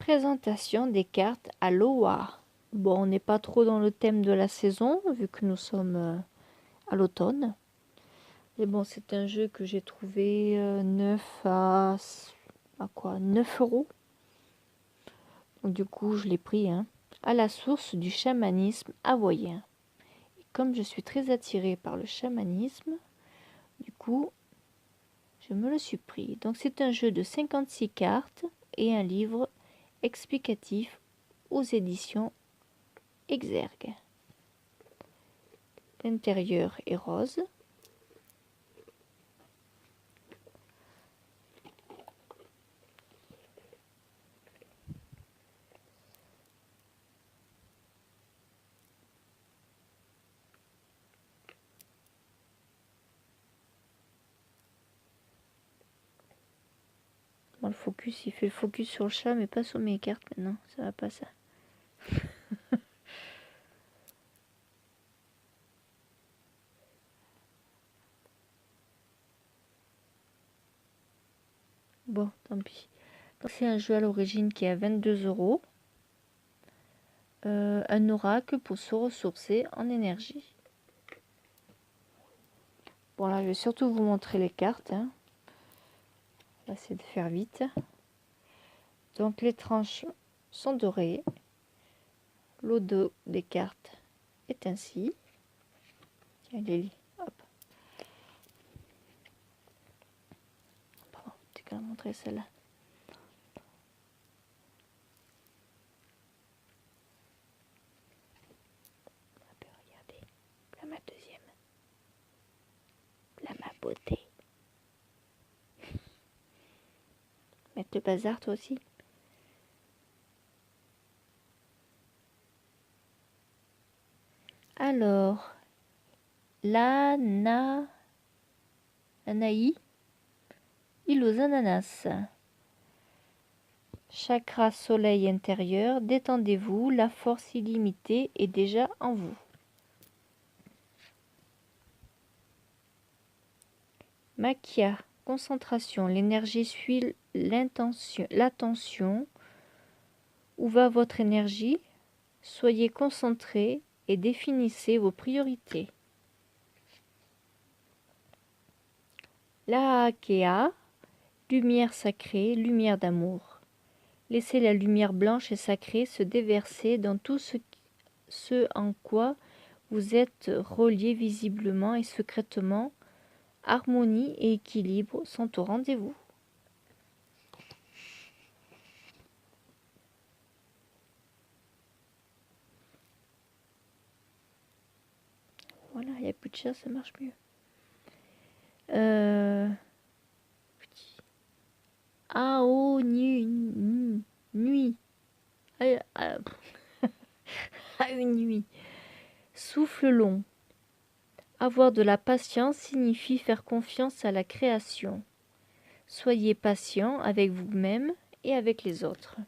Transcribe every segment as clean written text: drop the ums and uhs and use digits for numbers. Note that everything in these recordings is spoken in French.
Présentation des cartes Aloha. Bon, on n'est pas trop dans le thème de la saison, vu que nous sommes à l'automne. Mais bon, c'est un jeu que j'ai trouvé neuf à quoi 9 euros. Donc du coup, je l'ai pris. À la source du chamanisme hawaïen. Et comme je suis très attirée par le chamanisme, du coup, je me le suis pris. Donc c'est un jeu de 56 cartes et un livre explicatif aux éditions Exergue. L'intérieur est rose. Bon, le focus, il fait le focus sur le chat, mais pas sur mes cartes maintenant. Ça va pas ça. Bon, tant pis. Donc c'est un jeu à l'origine qui est à 22 euros. Un oracle pour se ressourcer en énergie. Bon là, je vais surtout vous montrer les cartes. On va essayer de faire vite. Donc les tranches sont dorées. Le dos des cartes est ainsi. Tiens, Lily, hop. Pardon, tu qu'à montrer celle-là. Regardez, là ma deuxième. Là ma beauté. Mettre le bazar toi aussi. Alors, l'anaï, île aux ananas. Chakra soleil intérieur, détendez-vous, la force illimitée est déjà en vous. Makia, concentration, l'énergie suit l'attention. Où va votre énergie? Soyez concentré et définissez vos priorités. Laakea, lumière sacrée, lumière d'amour. Laissez la lumière blanche et sacrée se déverser dans tout ce en quoi vous êtes reliés visiblement et secrètement. Harmonie et équilibre sont au rendez-vous. Voilà, il n'y a plus de chat, ça marche mieux. Ao nuit. À une nuit. Souffle long. Avoir de la patience signifie faire confiance à la création. Soyez patient avec vous-même et avec les autres.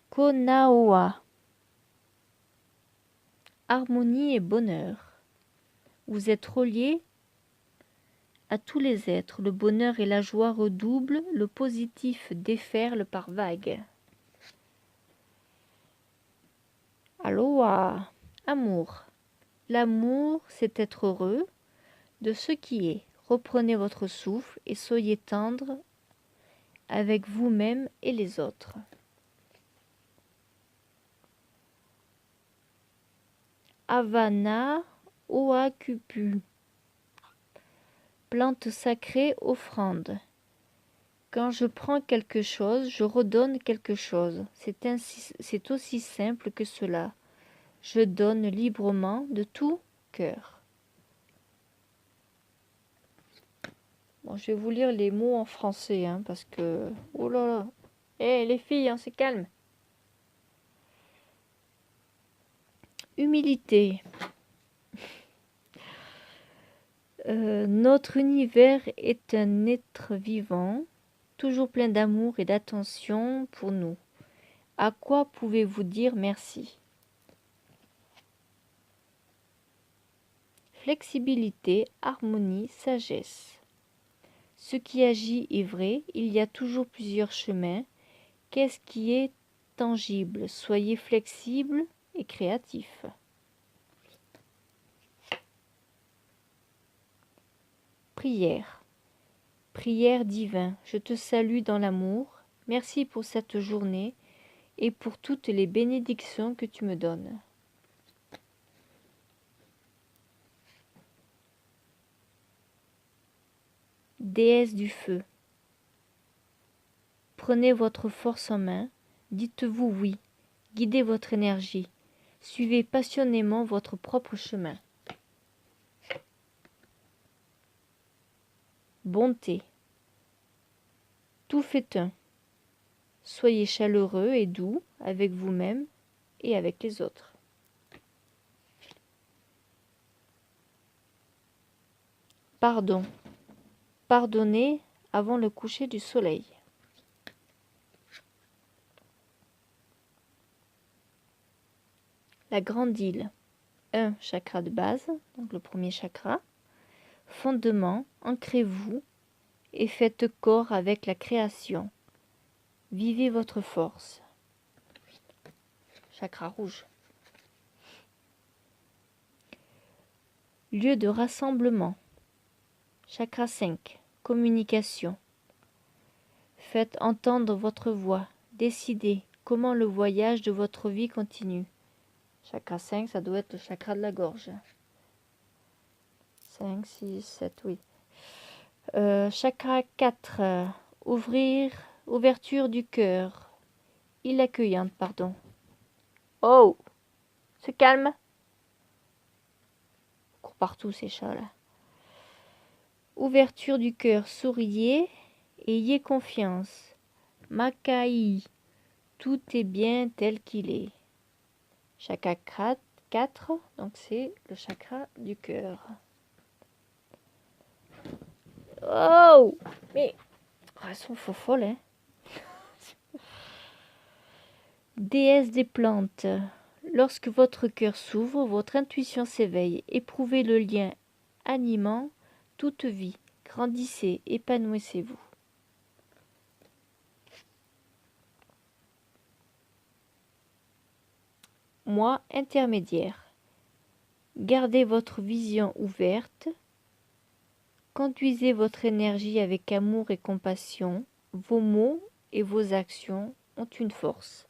Konaoa. Harmonie et bonheur. Vous êtes reliés à tous les êtres. Le bonheur et la joie redoublent, le positif déferle par vagues. Aloha. Amour. L'amour, c'est être heureux de ce qui est. Reprenez votre souffle et soyez tendre avec vous-même et les autres. Havana Oakupu. Plante sacrée, offrande. Quand je prends quelque chose, je redonne quelque chose. C'est aussi simple que cela. Je donne librement de tout cœur. Bon, je vais vous lire les mots en français, parce que... Oh là là. Les filles, on se calme. Humilité. Notre univers est un être vivant, toujours plein d'amour et d'attention pour nous. À quoi pouvez-vous dire merci? flexibilité, harmonie, sagesse. Ce qui agit est vrai, il y a toujours plusieurs chemins. Qu'est-ce qui est tangible? Soyez flexible et créatif. Prière. Prière divin, je te salue dans l'amour. Merci pour cette journée et pour toutes les bénédictions que tu me donnes. Déesse du feu. Prenez votre force en main, dites-vous oui, guidez votre énergie, suivez passionnément votre propre chemin. Bonté. Tout fait un. Soyez chaleureux et doux avec vous-même et avec les autres. Pardon. Pardonnez avant le coucher du soleil. La grande île. 1. Chakra de base, donc le premier chakra. Fondement, ancrez-vous et faites corps avec la création. Vivez votre force. Chakra rouge. Lieu de rassemblement. Chakra 5. Communication. Faites entendre votre voix. Décidez comment le voyage de votre vie continue. Chakra 5, ça doit être le chakra de la gorge. 5, 6, 7, oui. Chakra 4. Ouverture du cœur. Île accueillante, pardon. Oh! Se calme. Cours partout ces chats là. Ouverture du cœur, souriez et ayez confiance. Makai, tout est bien tel qu'il est. Chakra 4, donc c'est le chakra du cœur. Oh! Mais elles sont folles, hein? Déesse des plantes. Lorsque votre cœur s'ouvre, votre intuition s'éveille. Éprouvez le lien animant toute vie. Grandissez, épanouissez-vous. Moi intermédiaire. Gardez votre vision ouverte. Conduisez votre énergie avec amour et compassion. Vos mots et vos actions ont une force.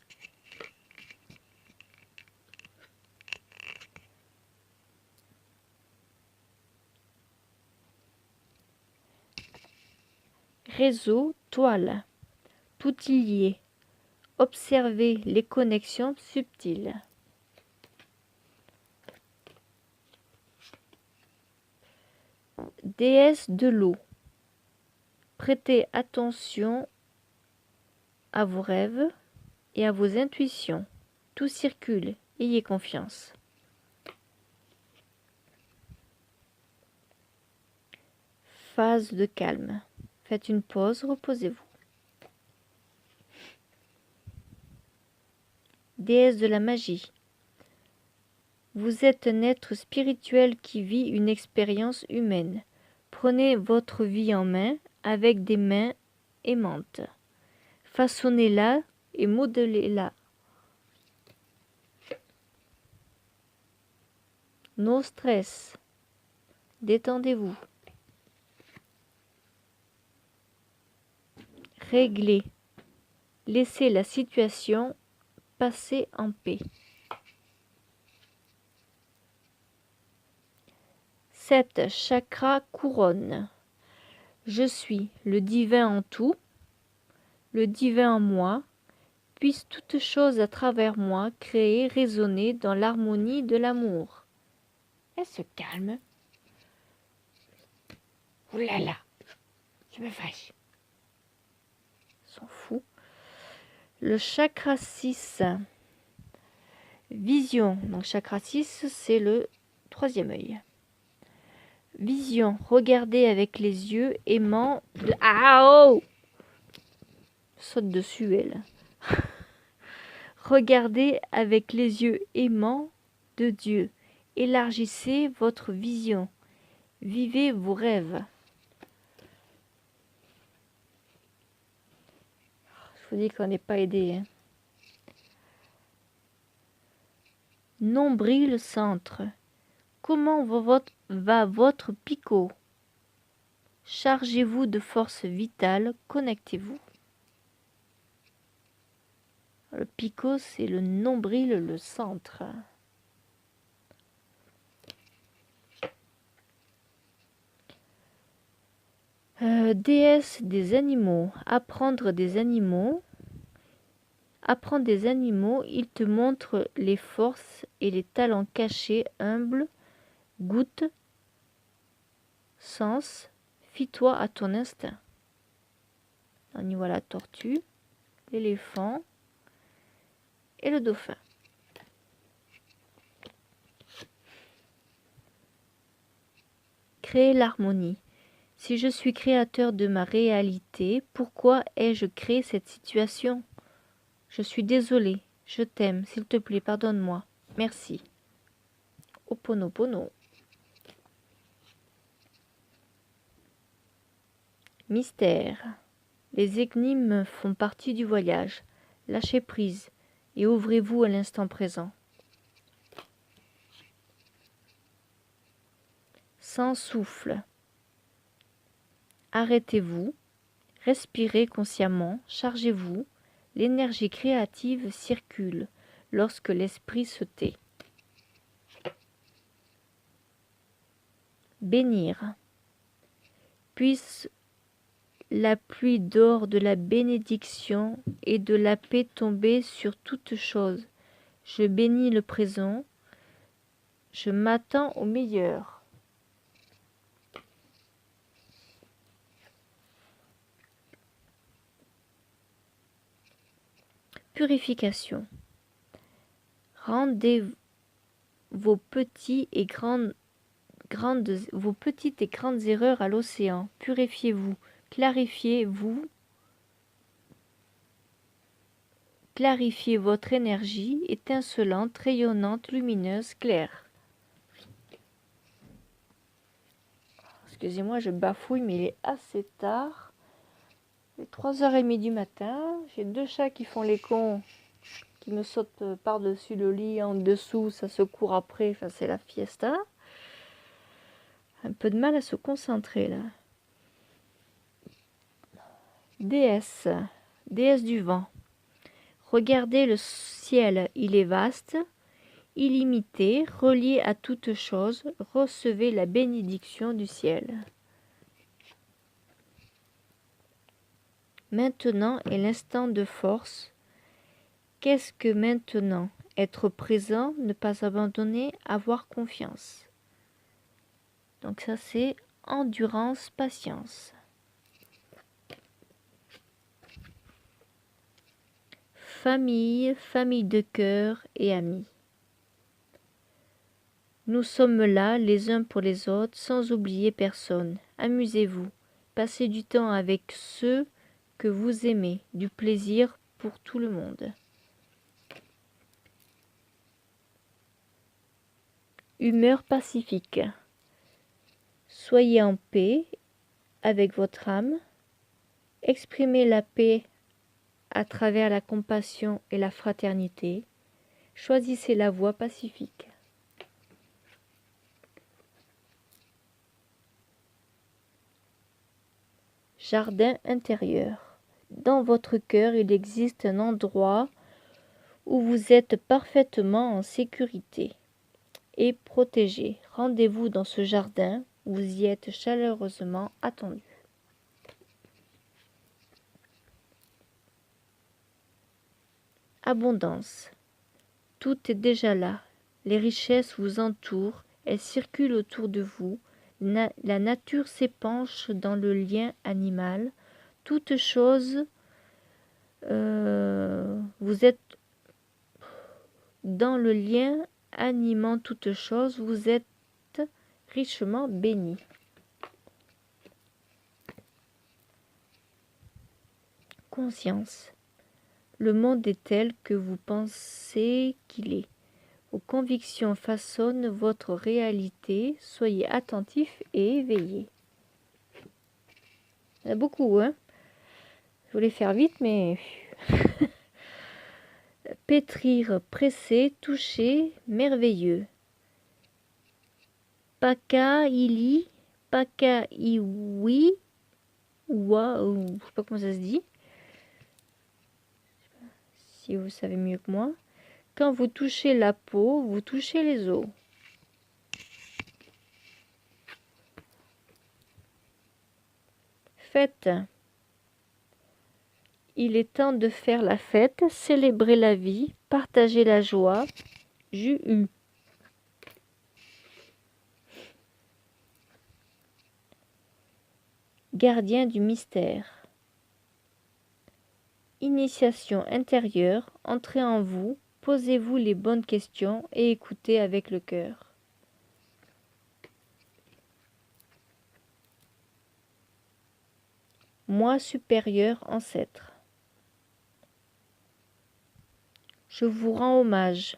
Réseau, toile. Tout y est. Observez les connexions subtiles. Déesse de l'eau. Prêtez attention à vos rêves et à vos intuitions. Tout circule, ayez confiance. Phase de calme. Faites une pause, reposez-vous. Déesse de la magie. Vous êtes un être spirituel qui vit une expérience humaine. Prenez votre vie en main avec des mains aimantes. Façonnez-la et modelez-la. No stress. Détendez-vous. Réglez. Laissez la situation passer en paix. 7. Chakra couronne. Je suis le divin en tout, le divin en moi, puisse toute chose à travers moi créer, résonner dans l'harmonie de l'amour. Elle se calme. Ouh là là, je me fâche. S'en fout. Le chakra 6. Vision. Donc chakra 6, c'est le troisième œil. Vision. Regardez avec les yeux aimants de... Ah oh! Saute dessus, elle. Regardez avec les yeux aimants de Dieu Élargissez votre vision. Vivez vos rêves. Je vous dis qu'on n'est pas aidé. Hein. Nombril centre. Comment va votre picot? Chargez-vous de force vitale, connectez-vous. Le picot, c'est le nombril, le centre. Déesse des animaux. Apprendre des animaux. Apprendre des animaux, ils te montrent les forces et les talents cachés, humbles. Goûte, sens, fie-toi à ton instinct. On y voit la tortue, l'éléphant et le dauphin. Créer l'harmonie. Si je suis créateur de ma réalité, pourquoi ai-je créé cette situation? Je suis désolé, je t'aime, s'il te plaît, pardonne-moi. Merci. Ho'oponopono. Mystère. Les énigmes font partie du voyage. Lâchez prise et ouvrez-vous à l'instant présent. Sans souffle. Arrêtez-vous, respirez consciemment, chargez-vous. L'énergie créative circule lorsque l'esprit se tait. Bénir. Puisse la pluie d'or de la bénédiction et de la paix tomber sur toutes choses. Je bénis le présent. Je m'attends au meilleur. Purification. Rendez vos petites et grandes erreurs à l'océan. Purifiez-vous, clarifiez-vous, clarifiez votre énergie étincelante, rayonnante, lumineuse, claire. Excusez-moi, je bafouille, mais il est assez tard. Il est 3h30 du matin. J'ai 2 chats qui font les cons, qui me sautent par-dessus le lit, en dessous, ça se court après, enfin c'est la fiesta. Un peu de mal à se concentrer là. Déesse, déesse du vent. Regardez le ciel, il est vaste, illimité, relié à toute chose, recevez la bénédiction du ciel. Maintenant est l'instant de force. Qu'est-ce que maintenant? Être présent, ne pas abandonner, avoir confiance. Donc ça c'est endurance, patience. Famille, famille de cœur et amis. Nous sommes là les uns pour les autres sans oublier personne. Amusez-vous, passez du temps avec ceux que vous aimez, du plaisir pour tout le monde. Humeur pacifique. Soyez en paix avec votre âme. Exprimez la paix à travers la compassion et la fraternité. Choisissez la voie pacifique. Jardin intérieur. Dans votre cœur, il existe un endroit où vous êtes parfaitement en sécurité et protégé. Rendez-vous dans ce jardin, vous y êtes chaleureusement attendu. Abondance. Tout est déjà là. Les richesses vous entourent, elles circulent autour de vous. La nature s'épanche dans le lien animal. Toute chose, vous êtes dans le lien animant toute chose, vous êtes richement béni. Conscience. Le monde est tel que vous pensez qu'il est. Vos convictions façonnent votre réalité. Soyez attentif et éveillé. Il y en a beaucoup, hein. Je voulais faire vite, mais... Pétrir, presser, toucher, merveilleux. Paka, ili, paka, iwi, ou je sais pas comment ça se dit. Si vous savez mieux que moi. Quand vous touchez la peau, vous touchez les os. Fête. Il est temps de faire la fête, célébrer la vie, partager la joie. Juhu. Gardien du mystère. Initiation intérieure, entrez en vous, posez-vous les bonnes questions et écoutez avec le cœur. Moi supérieur ancêtre. Je vous rends hommage.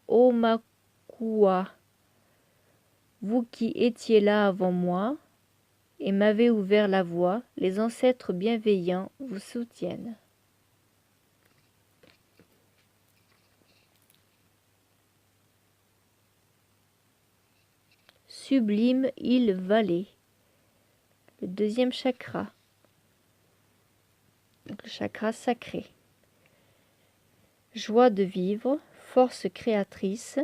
Ô Makua, vous qui étiez là avant moi et m'avez ouvert la voie, les ancêtres bienveillants vous soutiennent. Sublime île-vallée. Le deuxième chakra. Donc le chakra sacré. Joie de vivre, force créatrice,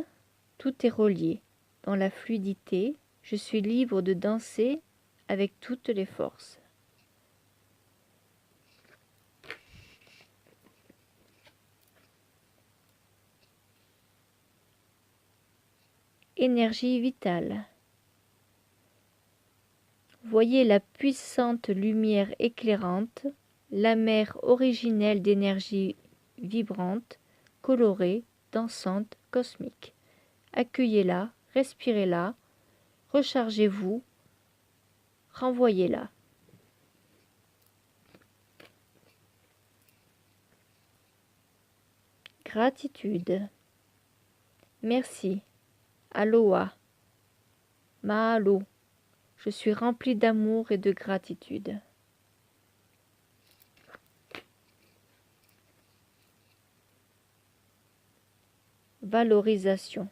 tout est relié. Dans la fluidité, je suis libre de danser avec toutes les forces. Énergie vitale. Voyez la puissante lumière éclairante, la mer originelle d'énergie vibrante, colorée, dansante, cosmique. Accueillez-la, respirez-la, rechargez-vous, renvoyez-la. Gratitude. Merci. Aloha. Mahalo. Je suis rempli d'amour et de gratitude. Valorisation.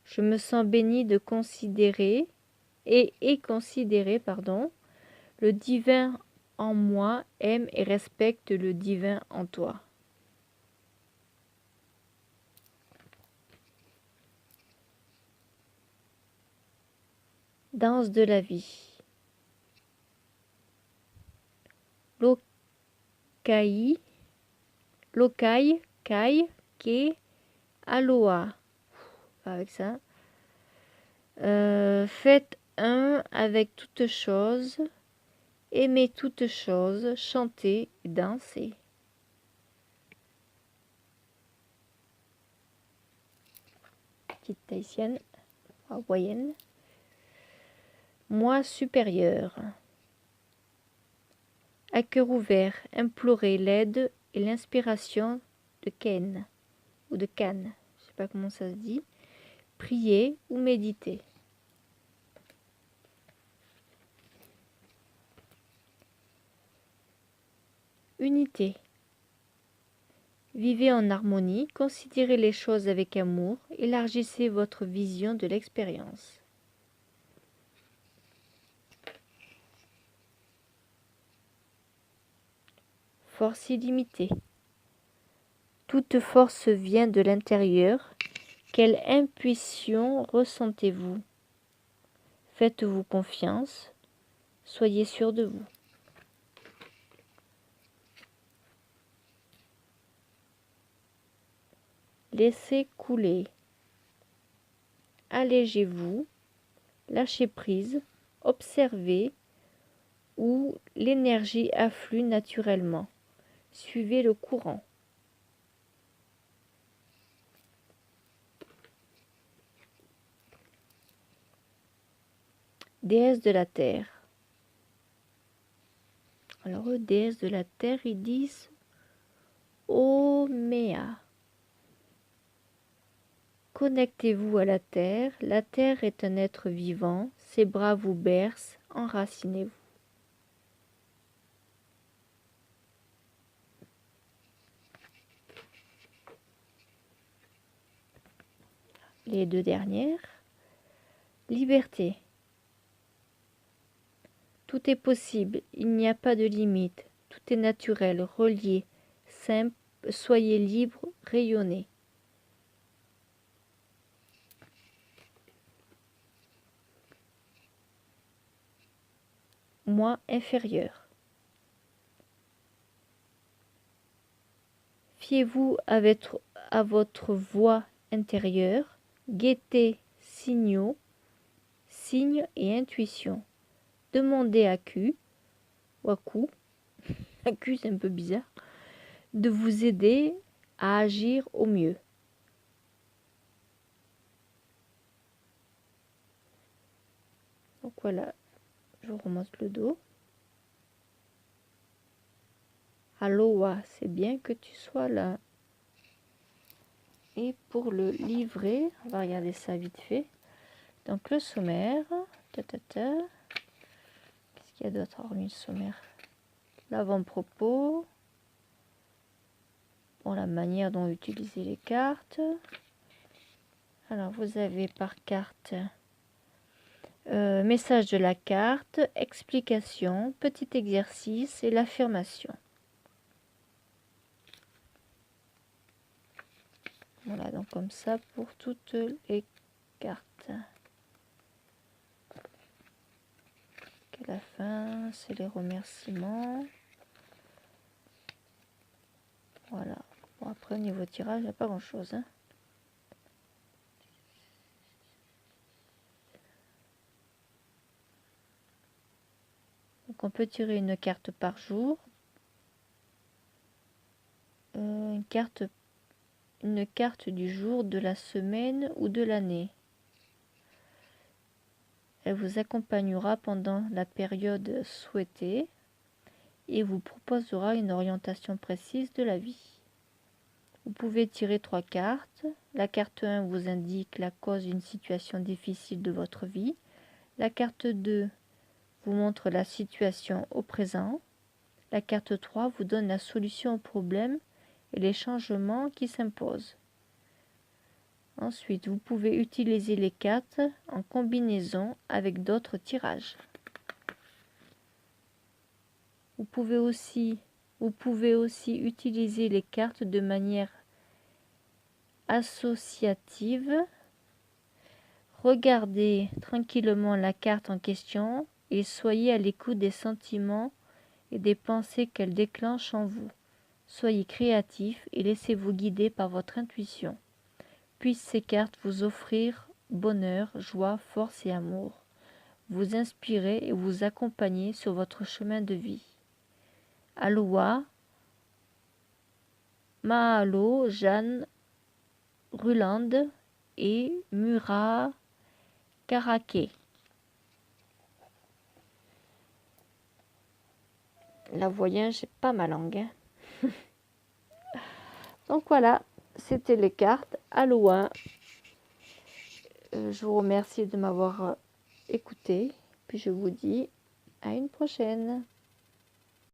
Je me sens béni de considérer considérer, le divin en moi aime et respecte le divin en toi. Danse de la vie. Lokai, kai, ke, aloha. Avec ça. Faites un avec toutes choses. Aimez toutes choses. Chantez et dansez. Petite tahitienne, hawaïenne. Moi supérieur. À cœur ouvert, implorez l'aide et l'inspiration de Ken ou de Kan, je sais pas comment ça se dit. Priez ou méditez. Unité. Vivez en harmonie, considérez les choses avec amour, élargissez votre vision de l'expérience. Force illimitée. Toute force vient de l'intérieur. Quelle intuition ressentez-vous? Faites-vous confiance. Soyez sûr de vous. Laissez couler. Allégez-vous. Lâchez prise. Observez où l'énergie afflue naturellement. Suivez le courant. Déesse de la terre. Alors, eux, déesse de la terre, ils disent Omea. Connectez-vous à la terre est un être vivant, ses bras vous bercent, enracinez-vous. Les deux dernières. Liberté. Tout est possible, il n'y a pas de limite, tout est naturel, relié, simple, soyez libre, rayonnez. Moi inférieur. Fiez-vous à votre voix intérieure, guettez signaux, signes et intuitions. Demandez à Q, ou à Q, à Q c'est un peu bizarre, de vous aider à agir au mieux. Donc voilà, je remonte le dos. Aloha, c'est bien que tu sois là. Et pour le livret, on va regarder ça vite fait. Donc le sommaire, qu'est-ce qu'il y a d'autre hormis le sommaire? L'avant-propos, bon, la manière dont utiliser les cartes. Alors vous avez par carte message de la carte, explication, petit exercice et l'affirmation. Voilà, donc comme ça pour toutes les cartes. À la fin, c'est les remerciements. Voilà. Bon, après, au niveau tirage, il n'y a pas grand-chose. Hein. Donc, on peut tirer une carte par jour. Une carte du jour, de la semaine ou de l'année. Elle vous accompagnera pendant la période souhaitée et vous proposera une orientation précise de la vie. Vous pouvez tirer 3 cartes. La carte 1 vous indique la cause d'une situation difficile de votre vie. La carte 2 vous montre la situation au présent. La carte 3 vous donne la solution au problème et les changements qui s'imposent. Ensuite, vous pouvez utiliser les cartes en combinaison avec d'autres tirages. Vous pouvez aussi utiliser les cartes de manière associative. Regardez tranquillement la carte en question et soyez à l'écoute des sentiments et des pensées qu'elle déclenche en vous. Soyez créatif et laissez-vous guider par votre intuition. Puissent ces cartes vous offrir bonheur, joie, force et amour, vous inspirer et vous accompagner sur votre chemin de vie. Aloha, Mahalo, Jeanne Ruland et Mura Karake. La voyage, c'est pas ma langue. Hein. Donc voilà, c'était les cartes. Aloha. Je vous remercie de m'avoir écouté. Puis je vous dis à une prochaine.